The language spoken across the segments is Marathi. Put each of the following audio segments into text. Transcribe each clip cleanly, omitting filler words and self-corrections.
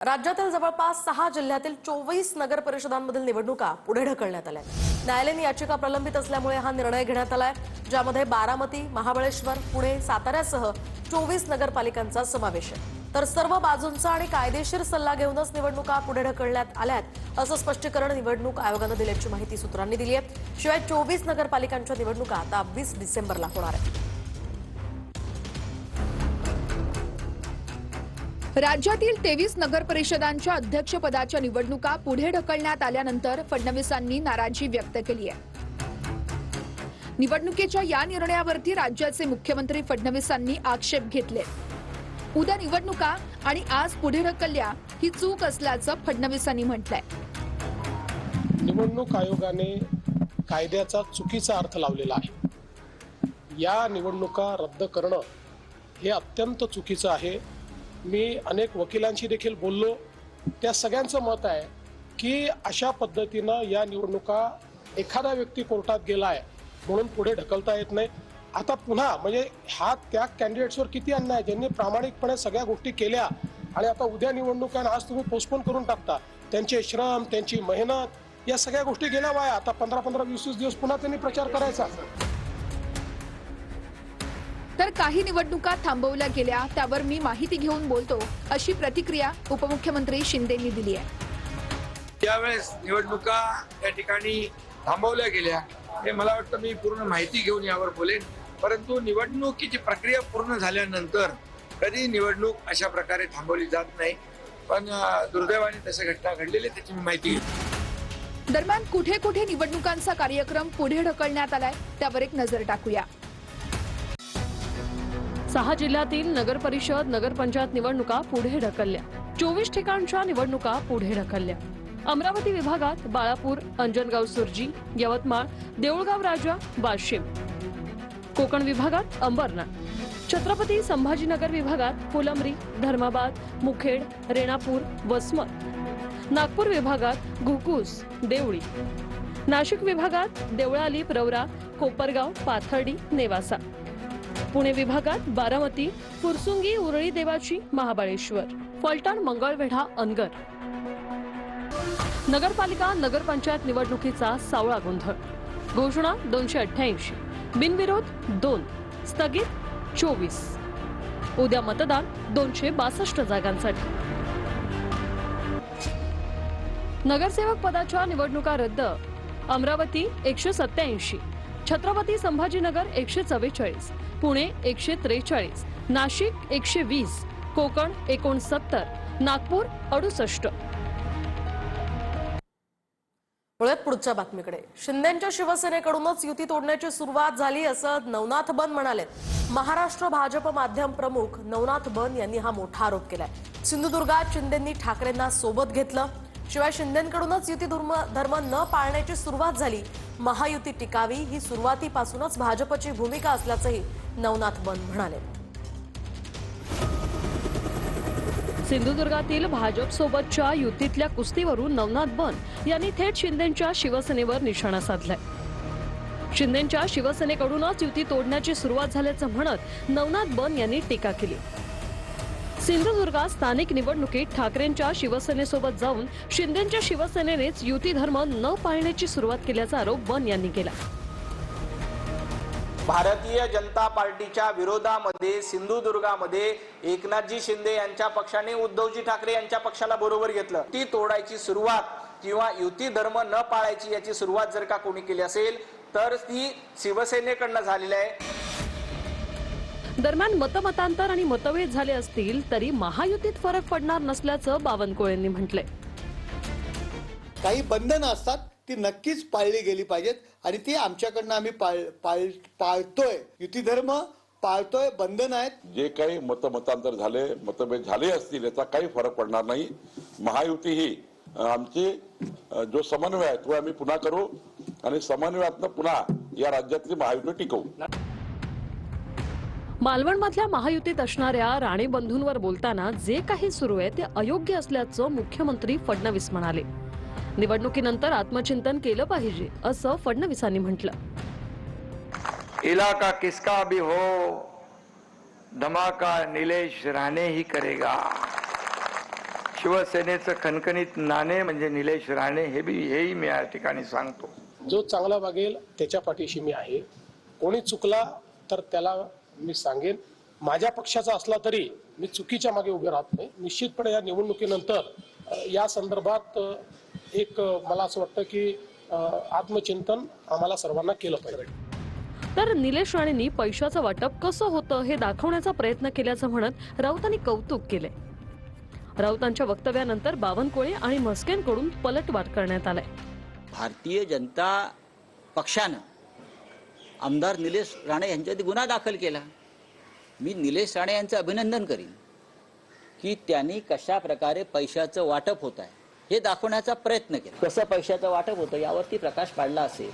राज्यातील जवळपास 6 जिल्ह्यातील 24 नगर परिषदांमधील निवडणुका पुढे ढकलण्यात आल्या। न्यायालयीन याचिका प्रलंबित असल्यामुळे हा निर्णय घेण्यात आलाय, ज्यामध्ये बारामती, महाबळेश्वर, पुणे, साताऱ्यासह 24 नगरपालिकांचा समावेश आहे। तर सर्व बाजूंचा आणि कायदेशीर सल्ला घेऊनच निवडणुका पुढे ढकलण्यात आल्यात, असं स्पष्टीकरण निवडणूक आयोगाने दिल्याची माहिती सूत्रांनी दिली आहे। शिवाय 24 नगरपालिकांच्या निवडणुका आता 20 डिसेंबरला होणार आहेत। राज्यातील 23 नगर परिषदांच्या अध्यक्षपदाच्या निवडणुका पुढे ढकलण्यात आल्यानंतर फडणवीसांनी नाराजी व्यक्त केली आहे। निवडणुकीच्या या निर्णयावरती राज्याचे मुख्यमंत्री फडणवीसांनी आक्षेप घेतले। उद्या निवडणुका आणि आज पुढे ढकलल्या ही चूक असल्याचं फडणवीसांनी म्हटलंय। निवडणूक आयोगाने कायद्याचा चुकीचा अर्थ लावलेला आहे। या निवडणुका रद्द करणं हे अत्यंत चुकीचं आहे। मी अनेक वकिलांशी देखील बोललो, त्या सगळ्यांचं मत आहे की अशा पद्धतीनं या निवडणुका एखादा व्यक्ती कोर्टात गेलाय म्हणून पुढे ढकलता येत नाही। आता पुन्हा म्हणजे हा त्या कॅन्डिडेट्सवर किती अन्याय, ज्यांनी प्रामाणिकपणे सगळ्या गोष्टी केल्या आणि आता उद्या निवडणूक आहे आज तुम्ही पोस्टपोन करून टाकता। त्यांचे श्रम, त्यांची मेहनत, या सगळ्या गोष्टी गेल्या वाया। आता 15-15, 20 दिवस पुन्हा त्यांनी प्रचार करायचा। तर काही निवडणुका थांबवल्या गेल्या, त्यावर मी माहिती घेऊन बोलतो, अशी प्रतिक्रिया उपमुख्यमंत्री शिंदेंनी दिली आहे। यावेळेस निवडणुका या ठिकाणी थांबवल्या गेल्या, हे मला वाटतं मी पूर्ण माहिती घेऊन यावर बोलेन। परंतु निवडणुकीची प्रक्रिया पूर्ण झाल्यानंतर कधी निवडणूक अशा प्रकारे थांबवली जात नाही, पण दुर्दैवाने तशा घटना घडलेल्या त्याची मी माहिती घेतली। दरम्यान कुठे कुठे निवडणुकांचा कार्यक्रम पुढे ढकलण्यात आलाय, त्यावर एक नजर टाकूया। 6 जिल्ह्यातील नगर परिषद, नगरपंचायत निवडणुका पुढे ढकलल्या। 24 ठिकाणच्या निवडणुका पुढे ढकलल्या। अमरावती विभागात बाळापूर, अंजनगाव सुर्जी, यवतमाळ, देऊळगाव राजा, वाशिम। कोकण विभागात अंबरनाथ, छत्रपती संभाजीनगर विभागात फुलंब्री, धर्माबाद, मुखेड, रेणापूर, वसमत। नागपूर विभागात घुगुस, देवळी। नाशिक विभागात देवळाली, प्रवरा, कोपरगाव, पाथर्डी, नेवासा। पुणे विभागात बारामती, फुरसुंगी, उरळी देवाची, महाबळेश्वर, फलटण, मंगळवेढा, अनगर। नगरपालिका, नगरपंचायत निवडणुकीचा सावळा गोंधळ। घोषणा 288, बिनविरोध 2, स्थगित 24। उद्या मतदान 262 जागांसाठी। नगरसेवक पदाच्या निवडणुका रद्द। अमरावती 187, छत्रपती संभाजीनगर 144, पुणे 143, नाशिक 120, कोकण 69, नागपूर 68। वळूयात पुढच्या बातमीकडे। शिंदेंच्या शिवसेनेकडूनच युती तोडण्याची सुरुवात झाली असं नवनाथ बन म्हणाले। महाराष्ट्र भाजप माध्यम प्रमुख नवनाथ बन यांनी हा मोठा आरोप केलाय। सिंधुदुर्गात शिंदेंनी ठाकरेंना सोबत घेतलं, शिवाय शिंदेंकडूनच युती धर्म न पाळण्याची सुरुवात झाली। महायुती टिकावी ही सुरुवातीपासूनच भाजपची भूमिका असल्याचंही नवनाथ बन म्हणाले। सिंधुदुर्गातील भाजप सोबतच्या युतीतल्या कुस्तीवरून नवनाथ बन यांनी थेट शिंदेंच्या शिवसेनेवर निशाणा साधलाय। शिंदेंच्या शिवसेनेकडूनच युती तोडण्याची सुरुवात झाल्याचं म्हणत नवनाथ बन यांनी टीका केली। सिंधुदुर्गात स्थानिक निवडणुकीत ठाकरेंच्या शिवसेनेसोबत जाऊन शिंदेंच्या शिवसेनेनेच युती धर्म न पाळण्याची सुरुवात केल्याचा आरोप बन यांनी केला। भारतीय जनता पार्टीच्या विरोधामध्ये सिंधुदुर्गामध्ये एकनाथजी शिंदे यांच्या पक्षाने उद्धवजी ठाकरे यांच्या पक्षाला बरोबर घेतलं। ती तोडायची सुरुवात किंवा युती धर्म न पाळायची याची सुरुवात जर का कोणी केली असेल तर ती शिवसेनेकडनं झालेली आहे। दरम्यान मतमतांतर आणि मतभेद झाले असतील तरी महायुतीत फरक पडणार नसल्याचं बावनकुळेंनी म्हटलंय। काही बंधनं असतात ती नक्कीच पाळली गेली पाहिजेत आणि ती आमच्याकडनं आम्ही पाळतोय। युती धर्म पाळतोय, बंधन आहेत। जे काही मतमतांतर झाले, मतभेद झाले असतील याचा काही फरक पडणार नाही। महायुती ही आमची जो समन्वय आहे तो आम्ही पुन्हा करू आणि समन्वयातनं पुन्हा या राज्यातली महायुती टिकवू। मालवणमधल्या महायुतीत असणाऱ्या राणे बंधूंवर बोलताना जे काही सुरू आहे ते अयोग्य असल्याचं मुख्यमंत्री फडणवीस म्हणाले। निवडणुकीनंतर आत्मचिंतन केलं पाहिजे असं फडणवीसांनी म्हटलं। इलाका किसका भी हो, धमाका नीलेश राणे ही करेगा। शिवसेनेचं खणखणीत नाणे म्हणजे निलेश राणे हेही मी या ठिकाणी सांगतो. जो चांगला वागेल त्याच्या पाठीशी मी आहे. कोणी चुकला तर त्याला मी सांगेन. माझ्या पक्षाचा असला तरी मी चुकीच्या मागे उभे राहत नाही. निश्चितपणे या निवडणुकीनंतर या संदर्भात एक मला असं वाटतं की आत्मचिंतन आम्हाला सर्वांना केलं पाहिजे. तर निलेश राणेंनी पैशाचं वाटप कसं होतं हे दाखवण्याचा प्रयत्न केल्याचं म्हणत राऊतांनी कौतुक केले. राऊतांच्या वक्तव्यानंतर बावनकुळे आणि म्हस्केंकडून पलटवार करण्यात आलाय. भारतीय जनता पक्षानं आमदार निलेश राणे यांच्यावरती गुन्हा दाखल केला. मी निलेश राणे यांचं अभिनंदन करीन की त्यांनी कशा प्रकारे पैशाचं वाटप होत आहे हे दाखवण्याचा प्रयत्न केला. कसं पैशाचं वाटप होतं यावरती प्रकाश पाडला असेल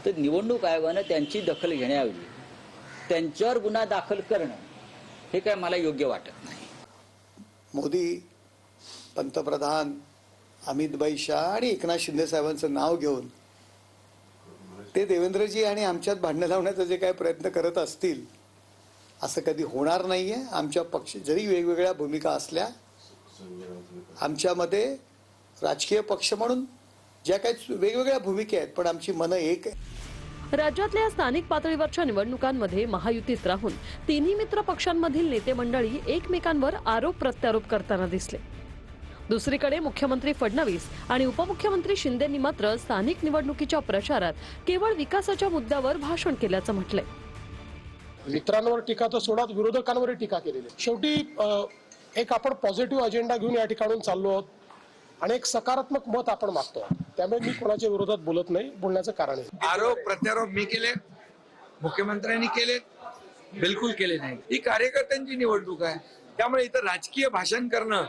तर निवडणूक आयोगानं त्यांची दखल घेण्याऐवजी त्यांच्यावर गुन्हा दाखल करणं हे काय मला योग्य वाटत नाही. मोदी, पंतप्रधान, अमितभाई शाह आणि एकनाथ शिंदे साहेबांचं नाव घेऊन ते देवेंद्रजी आणि आमच्यात भांडण लावण्याचा जे काही प्रयत्न करत असतील असं कधी होणार नाहीये. आमच्या पक्ष जरी वेगवेगळ्या भूमिका असल्या, आमच्यामध्ये राजकीय पक्ष म्हणून ज्या काही वेगवेगळ्या भूमिका आहेत पण आमची मनं एक आहे. राज्यातल्या स्थानिक पातळीवरच्या निवडणुकांमध्ये महायुतीत राहून तिन्ही मित्र पक्षांमधील नेते मंडळी एकमेकांवर आरोप प्रत्यारोप करताना दिसले. दुसरीकडे मुख्यमंत्री फडणवीस आणि उपमुख्यमंत्री शिंदेंनी मात्र स्थानिक निवडणुकीच्या प्रचारात केवळ विकासाच्या मुद्द्यावर भाषण केल्याचं म्हटलंय. मित्रांवर टीका तर सोडा, विरोधकांवर टीका केलेली. शेवटी एक आपण पॉझिटिव्ह अजेंडा घेऊन या ठिकाणून चाललो आहोत आणि एक सकारात्मक मत आपण मागतो. त्यामुळे मी कोणाच्या विरोधात बोलत नाही. बोलण्याचं कारण आहे आरोप प्रत्यारोप मी केले, मुख्यमंत्र्यांनी केले, बिलकुल केले नाही. ही कार्यकर्त्यांची निवडणूक आहे. त्यामुळे इथं राजकीय भाषण करणं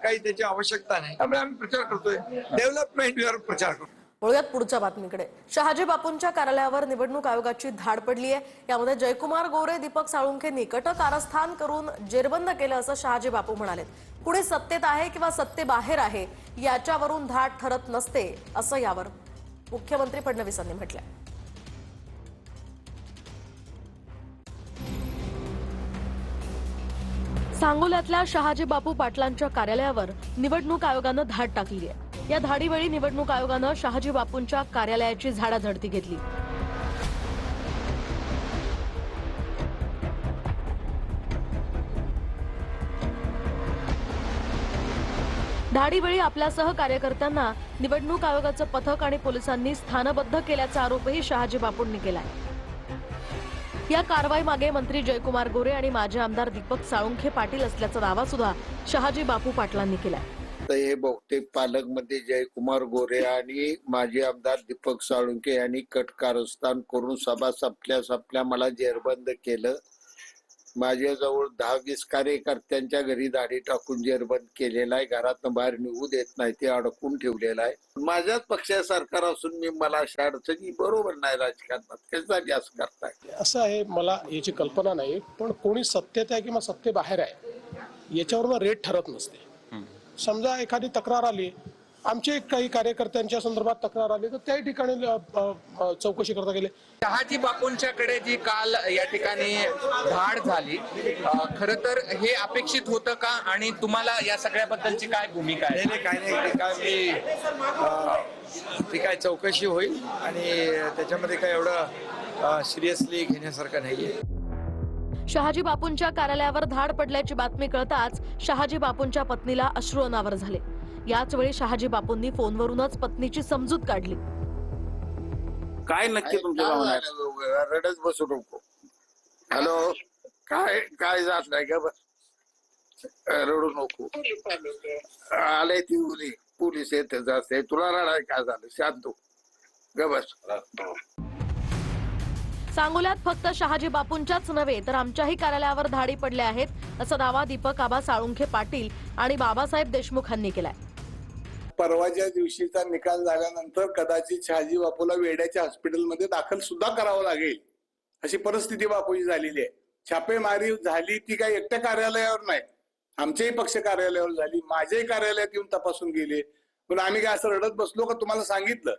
काही त्याची आवश्यकता नाही. त्यामुळे आम्ही प्रचार करतोय, डेव्हलपमेंटवर प्रचार करतो. वळूयात पुढच्या बातमीकडे. शहाजी बापूंच्या कार्यालयावर निवडणूक आयोगाची धाड पडली आहे. यामध्ये जयकुमार गोरे, दीपक साळुंखे निकट कारस्थान करून जेरबंद केलं असं शहाजी बापू म्हणाले. कुणी सत्तेत आहे किंवा सत्तेबाहेर आहे याच्यावरून धाड ठरत नसते असं यावर मुख्यमंत्री फडणवीसांनी म्हटलंय. सांगोल्यातल्या शहाजी बापू पाटलांच्या कार्यालयावर निवडणूक आयोगानं धाड टाकली आहे. या धाडीवेळी निवडणूक आयोगानं शहाजी बापूंच्या कार्यालयाची झाडाझडती घेतली. धाडीवेळी आपल्यासह कार्यकर्त्यांना निवडणूक आयोगाचं पथक आणि पोलिसांनी स्थानबद्ध केल्याचा आरोपही शहाजी बापूंनी केलाय. या कारवाईमागे मंत्री जयकुमार गोरे आणि माजी आमदार दीपक साळुंखे पाटील असल्याचा दावा सुद्धा शहाजी बापू पाटलांनी केलाय. हे बहुतेक पालकमंत्री जयकुमार गोरे आणि माजी आमदार दीपक साळुंखे यांनी कट कारस्थान करून सभा संपल्या मला जेरबंद केलं. माझ्याजवळ 10-20 कार्यकर्त्यांच्या घरी दाढी टाकून जेरबंद केलेला आहे. घरातून बाहेर निघू देत नाही, ते अडकून ठेवलेलं आहे. माझ्याच पक्षाचं सरकार असून मी मला अशा अडचणी बरोबर नाही राजकारणात कशासाठी असं करताय. असं आहे, मला याची कल्पना नाही. पण कोणी सत्तेत आहे किंवा सत्तेबाहेर आहे याच्यावर रेट ठरत नसते. समजा एखादी तक्रार आली, आमचे काही कार्यकर्त्यांच्या संदर्भात तक्रार आली तर त्याही ठिकाणी चौकशी करता गेले. शहाजी बापूंच्याकडे जी काल या ठिकाणी धाड झाली, खरं तर हे अपेक्षित होतं का आणि तुम्हाला या सगळ्याबद्दलची काय भूमिका आहे? नाही, काय नाही, ती काय चौकशी होईल आणि त्याच्यामध्ये काय एवढं सिरियसली घेण्यासारखं नाहीये. शहाजी बापूंच्या कार्यालयावर धाड पडल्याची बातमी कळताच शहाजी बापूंच्या पत्नीला अश्रू अनावर झाले. याच वेळी शहाजी बापूंनी फोनवरूनच पत्नीची समजूत काढली. काय नक्की तुमच्या रडत बसू नको. हॅलो, काय जात नाही का? रडू नको. आले ती पोलीस येते जाते, तुला रडाय काय झालं? शांत ग बस. सांगोल्यात फक्त शहाजी बापूंच्याच नव्हे तर आमच्याही कार्यालयावर धाडी पडल्या आहेत असा दावा दीपक आबा साळुंखे पाटील आणि बाबासाहेब देशमुखांनी केलाय. परवाच्या दिवशीचा निकाल झाल्यानंतर कदाचित शहाजी बापूला वेड्याच्या हॉस्पिटलमध्ये दाखल सुद्धा करावं लागेल अशी परिस्थिती बापूची झालेली आहे. छापेमारी झाली ती काही एकट्या कार्यालयावर नाही, आमच्याही पक्ष कार्यालयावर झाली. माझ्याही कार्यालयात येऊन तपासून गेले. पण आम्ही काय असं रडत बसलो का? तुम्हाला सांगितलं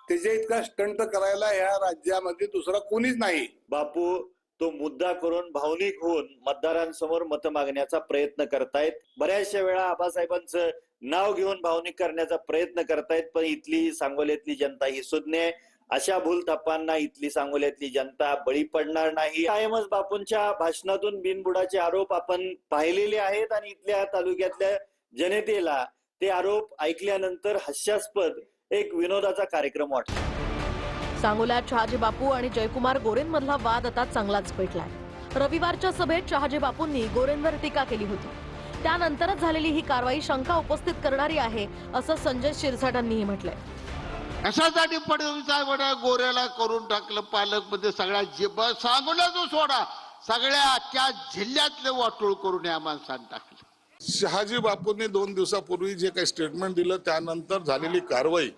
त्याच्या इतका स्टंट करायला ह्या राज्यामध्ये दुसरा कोणीच नाही. बापू तो मुद्दा करून भावनिक होऊन मतदारांसमोर मतं मागण्याचा प्रयत्न करतायत. बऱ्याचशा वेळा आबासाहेबांचं नाव घेऊन भावनिक करण्याचा प्रयत्न करतायत, पण इथली सांगोल्यातली जनता ही सुज्ञ आहे. अशा भूलथापांना इथली सांगोल्यातली जनता बळी पडणार नाही. कायमच बापूंच्या भाषणातून बिनबुडाचे आरोप आपण पाहिलेले आहेत आणि इथल्या तालुक्यातल्या जनतेला ते आरोप ऐकल्यानंतर हास्यास्पद एक विनोदाचा कार्यक्रम वाटतो. सांगोल्यात शहाजी बापू आणि जयकुमार गोरेंमधला वाद आता चांगलाच पेटलाय. रविवारच्या सभेत शहाजी बापूंनी गोरेंवर टीका केली होती. त्यानंतरच झालेली ही कारवाई शंका उपस्थित करणारी आहे, असं संजय शिरसाटांनीही म्हटलंय. कशासाठी फडणवीस गोऱ्याला करून टाकलं पालकमध्ये? सगळ्या सांगोला जो सोडा, सगळ्या अख्ख्या जिल्ह्यातले वाटोळ करून या माणसाने टाकलं. शहाजी बापूंनी 2 दिवसापूर्वी जे काही स्टेटमेंट दिलं त्यानंतर झालेली कारवाई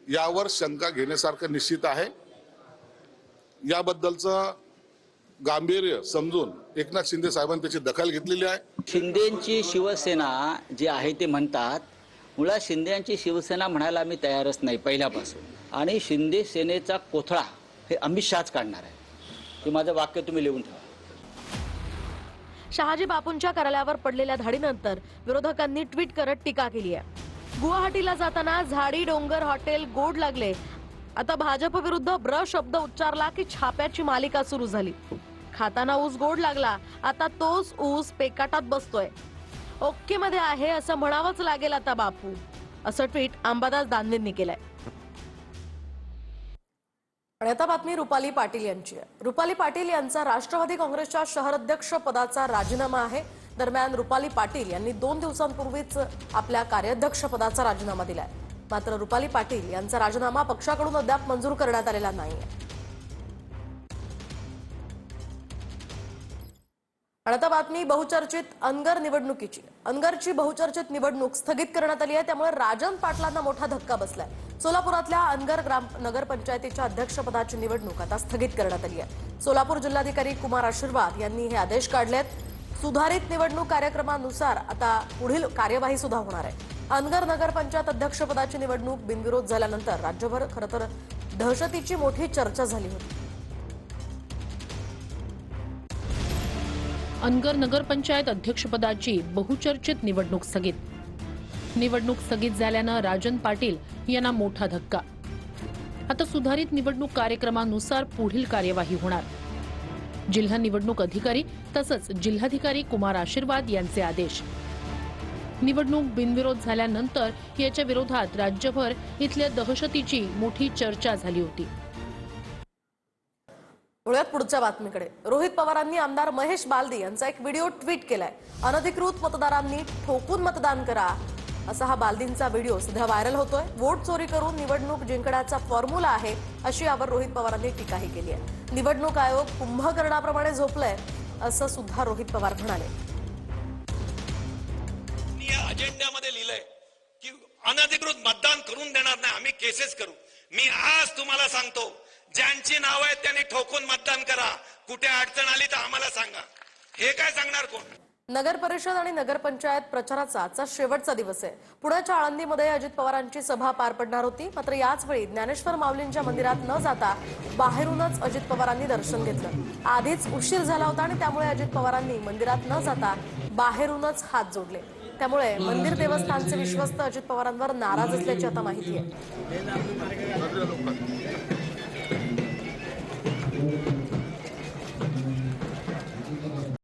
यावर शंका घेण्यासारखं निश्चित आहे. याबद्दलचं गांभीर्य समजून एकनाथ शिंदे साहेबांनी त्याची दखल घेतलेली आहे. शिंदेची शिवसेना जे आहे ते म्हणतात, मुळात शिंदेची शिवसेना म्हणायला आम्ही तयारच नाही पहिल्यापासून. आणि शिंदे सेनेचा कोथळा हे अमित शहाच काढणार आहे. ते माझं वाक्य तुम्ही लिहून ठेवा. शहाजी बापूंच्या कार्यालयावर पडलेल्या धाडीनंतर विरोधकांनी ट्विट करत टीका केली आहे. गुवाहाटीला जाताना झाडी डोंगर हॉटेल गोड लागले. आता भाजप विरुद्ध ब्र शब्द उच्चारला की छाप्याची मालिका सुरू झाली. खाताना ऊस गोड लागला, आता तोच ऊस पेकाटात बसतोय. ओके मध्ये आहे असं म्हणावंच लागेल आता बापू, असं ट्विट अंबादास दानवेंनी केलंय. आणि आता बातमी रुपाली पाटील यांची आहे. रुपाली पाटील यांचा राष्ट्रवादी काँग्रेसच्या शहर अध्यक्ष पदाचा राजीनामा आहे. दरम्यान रुपाली पाटील यांनी 2 दिवसांपूर्वीच आपल्या कार्याध्यक्ष पदाचा राजीनामा दिलाय. मात्र रुपाली पाटील यांचा राजीनामा पक्षाकडून अद्याप मंजूर करण्यात आलेला नाहीये. आणि आता बातमी बहुचर्चित अनगर निवडणुकीची. अनगरची बहुचर्चित निवडणूक स्थगित करण्यात आली आहे. त्यामुळे राजन पाटलांना मोठा धक्का बसलाय. सोलापुरातल्या अनगर नगरपंचायतीच्या अध्यक्षपदाची निवडणूक आता स्थगित करण्यात आली आहे. सोलापूर जिल्हाधिकारी कुमार आशीर्वाद यांनी हे आदेश काढलेत. सुधारित निवडणूक कार्यक्रमानुसार आता पुढील कार्यवाही सुद्धा होणार आहे. अनगर नगरपंचायत अध्यक्षपदाची निवडणूक बिनविरोध झाल्यानंतर राज्यभर खरं तर दहशतीची मोठी चर्चा झाली होती. अनगर नगरपंचायत अध्यक्षपदाची बहुचर्चित निवडणूक स्थगित. निवडणूक स्थगित झाल्यानं राजन पाटील यांना मोठा धक्का. आता सुधारित निवडणूक कार्यक्रमानुसार पुढील कार्यवाही होणार. जिल्हा निवडणूक अधिकारी तसंच जिल्हाधिकारी कुमार आशीर्वाद यांचे आदेश. निवडणूक बिनविरोध झाल्यानंतर याच्या विरोधात राज्यभर इथल्या दहशतीची मोठी चर्चा झाली होती. वळूयात पुढच्या बातमीकडे. रोहित पवारांनी आमदार महेश बालदी यांचा एक व्हिडिओ ट्विट केलाय. अनधिकृत मतदारांनी ठोकून मतदान करा, असा हा बालदींचा व्हिडिओ सध्या व्हायरल होतोय. वोट चोरी करून निवडणूक जिंकण्याचा फॉर्म्युला आहे, अशी यावर रोहित पवारांनी टीकाही केली आहे. निवडणूक आयोग कुंभकर्णाप्रमाणे झोपलंय, असं सुद्धा रोहित पवार म्हणाले. अजेंड्यामध्ये लिहिलंय की अनधिकृत मतदान करून देणार नाही, आम्ही केसेस करू. मी आज तुम्हाला सांगतो, ज्यांची नाव आहेत त्यांनी ठोकून मतदान करा. कुठे अडचण आली तर आम्हाला सांगा. हे काय सांगणार कोण? नगर परिषद आणि नगरपंचायत प्रचाराचा आजचा शेवटचा दिवस आहे. पुण्याच्या आळंदीमध्ये अजित पवारांची सभा पार पडणार होती. मात्र याच वेळी ज्ञानेश्वर माऊलींच्या मंदिरात न जाता बाहेरूनच अजित पवारांनी दर्शन घेतलं. आधीच उशीर झाला होता आणि त्यामुळे अजित पवारांनी मंदिरात न जाता बाहेरूनच हात जोडले. त्यामुळे मंदिर देवस्थानचे विश्वस्त अजित पवारांवर नाराज असल्याची आता माहिती आहे.